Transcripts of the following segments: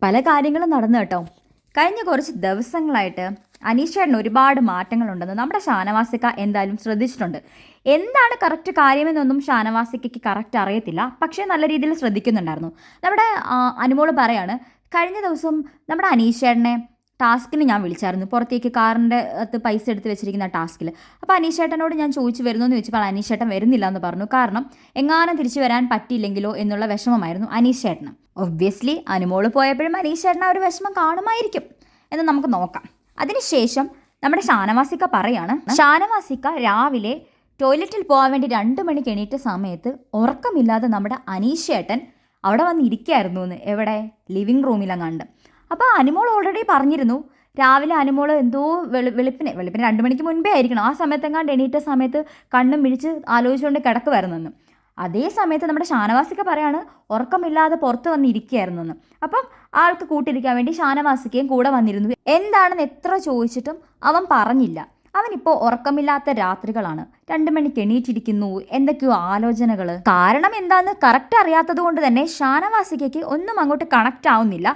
പല കാര്യങ്ങളും നടന്നു കേട്ടോ. കഴിഞ്ഞ കുറച്ച് ദിവസങ്ങളായിട്ട് അനീഷേട്ടന് ഒരുപാട് മാറ്റങ്ങളുണ്ടെന്ന് നമ്മുടെ ഷാനവാസിക്ക എന്തായാലും ശ്രദ്ധിച്ചിട്ടുണ്ട്. എന്താണ് കറക്റ്റ് കാര്യമെന്നൊന്നും ഷാനവാസിക്കയ്ക്ക് കറക്റ്റ് അറിയത്തില്ല, പക്ഷേ നല്ല രീതിയിൽ ശ്രദ്ധിക്കുന്നുണ്ടായിരുന്നു. നമ്മുടെ അനുമോള് പറയാണ്, കഴിഞ്ഞ ദിവസം നമ്മുടെ അനീഷേട്ടനെ ടാസ്കിന് ഞാൻ വിളിച്ചായിരുന്നു, പുറത്തേക്ക് കാറിൻ്റെ അകത്ത് പൈസ എടുത്ത് വെച്ചിരിക്കുന്ന ടാസ്കിൽ. അപ്പോൾ അനീഷേട്ടനോട് ഞാൻ ചോദിച്ചു വരുന്നു എന്ന് ചോദിച്ചപ്പോൾ അനീഷേട്ടൻ വരുന്നില്ല എന്ന് പറഞ്ഞു. കാരണം എങ്ങാനും തിരിച്ചു വരാൻ പറ്റിയില്ലെങ്കിലോ എന്നുള്ള വിഷമമായിരുന്നു അനീഷേട്ടന്. ഒബ്വിയസ്ലി അനുമോള് പോയപ്പോഴും അനീഷേട്ടന് ആ ഒരു വിഷമം കാണുമായിരിക്കും എന്ന് നമുക്ക് നോക്കാം. അതിനുശേഷം നമ്മുടെ ഷാനവാസിക്ക പറയാണ്, ഷാനവാസിക്ക രാവിലെ ടോയ്ലറ്റിൽ പോകാൻ വേണ്ടി 2 മണിക്ക് എണീറ്റ സമയത്ത് ഉറക്കമില്ലാതെ നമ്മുടെ അനീഷേട്ടൻ അവിടെ വന്ന് ഇരിക്കുകയായിരുന്നു എന്ന്. എവിടെ? ലിവിങ് റൂമിലങ്ങാണ്ട്. അപ്പോൾ അനുമോൾ ഓൾറെഡി പറഞ്ഞിരുന്നു, രാവിലെ അനുമോൾ എന്തോ വെളുപ്പിന് 2 മണിക്ക് മുൻപേ ആയിരിക്കണം, ആ സമയത്തെങ്ങാണ്ട് എണീറ്റ സമയത്ത് കണ്ണും മിഴിച്ച് ആലോചിച്ചുകൊണ്ട് കിടക്കുമായിരുന്നെന്ന്. അതേ സമയത്ത് നമ്മുടെ ഷാനവാസിക്ക പറയാണ് ഉറക്കമില്ലാതെ പുറത്ത് വന്നിരിക്കുകയായിരുന്നെന്ന്. അപ്പം ആൾക്ക് കൂട്ടിരിക്കാൻ വേണ്ടി ഷാനവാസിക്കയും കൂടെ വന്നിരുന്നു. എന്താണെന്ന് എത്ര ചോദിച്ചിട്ടും അവൻ പറഞ്ഞില്ല. അവനിപ്പോൾ ഉറക്കമില്ലാത്ത രാത്രികളാണ്, 2 മണിക്ക് എണീറ്റിരിക്കുന്നു, എന്തൊക്കെയോ ആലോചനകൾ. കാരണം എന്താണെന്ന് കറക്റ്റ് അറിയാത്തത് കൊണ്ട് തന്നെ ഷാനവാസിക്കയ്ക്ക് ഒന്നും അങ്ങോട്ട് കണക്റ്റ് ആവുന്നില്ല.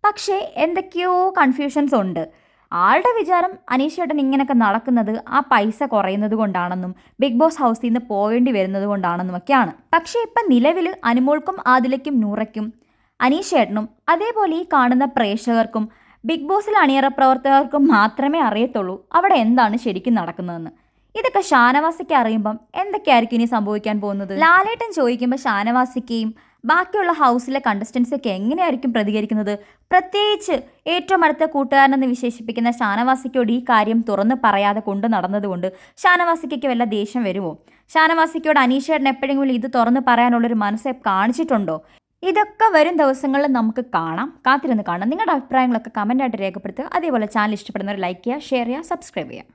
പക്ഷേ എന്തൊക്കെയോ കൺഫ്യൂഷൻസ് ഉണ്ട്. ആളുടെ വിചാരം അനീഷേട്ടൻ ഇങ്ങനെയൊക്കെ നടക്കുന്നത് ആ പൈസ കുറയുന്നത് കൊണ്ടാണെന്നും ബിഗ് ബോസ് ഹൗസിൽ നിന്ന് പോകേണ്ടി വരുന്നത് കൊണ്ടാണെന്നും ഒക്കെയാണ്. പക്ഷേ ഇപ്പം നിലവിൽ അനുമോൾക്കും ആദിലയ്ക്കും നൂറയ്ക്കും അനീഷേട്ടനും അതേപോലെ ഈ കാണുന്ന പ്രേക്ഷകർക്കും ബിഗ് ബോസിൽ അണിയറ പ്രവർത്തകർക്കും മാത്രമേ അറിയത്തുള്ളൂ അവിടെ എന്താണ് ശരിക്കും നടക്കുന്നതെന്ന്. ഇതൊക്കെ ഷാനവാസിക്ക് അറിയുമ്പം എന്തൊക്കെയായിരിക്കും ഇനി സംഭവിക്കാൻ പോകുന്നത്? ലാലേട്ടൻ ചോദിക്കുമ്പോൾ ഷാനവാസിക്കയും ബാക്കിയുള്ള ഹൗസിലെ കണ്ടസ്റ്റൻസൊക്കെ എങ്ങനെയായിരിക്കും പ്രതികരിക്കുന്നത്? പ്രത്യേകിച്ച് ഏറ്റവും അടുത്ത കൂട്ടുകാരനെന്ന് വിശേഷിപ്പിക്കുന്ന ഷാനവാസിക്കയോട് ഈ കാര്യം തുറന്ന് പറയാതെ കൊണ്ട് നടന്നതുകൊണ്ട് ഷാനവാസിക്കയ്ക്ക് വല്ല ദേഷ്യം വരുമോ? ഷാനവാസിക്കയോട് അനീഷേട്ടൻ എപ്പോഴെങ്കിലും ഇത് തുറന്ന് പറയാനുള്ളൊരു മനസ്സ് കാണിച്ചിട്ടുണ്ടോ? ഇതൊക്കെ വരും ദിവസങ്ങളിൽ നമുക്ക് കാണാം, കാത്തിരുന്ന് കാണാം. നിങ്ങളുടെ അഭിപ്രായങ്ങളൊക്കെ കമൻറ്റായിട്ട് രേഖപ്പെടുത്തുക. അതേപോലെ ചാനൽ ഇഷ്ടപ്പെടുന്നവർ ലൈക്ക് ചെയ്യുക, ഷെയർ ചെയ്യുക, സബ്സ്ക്രൈബ് ചെയ്യുക.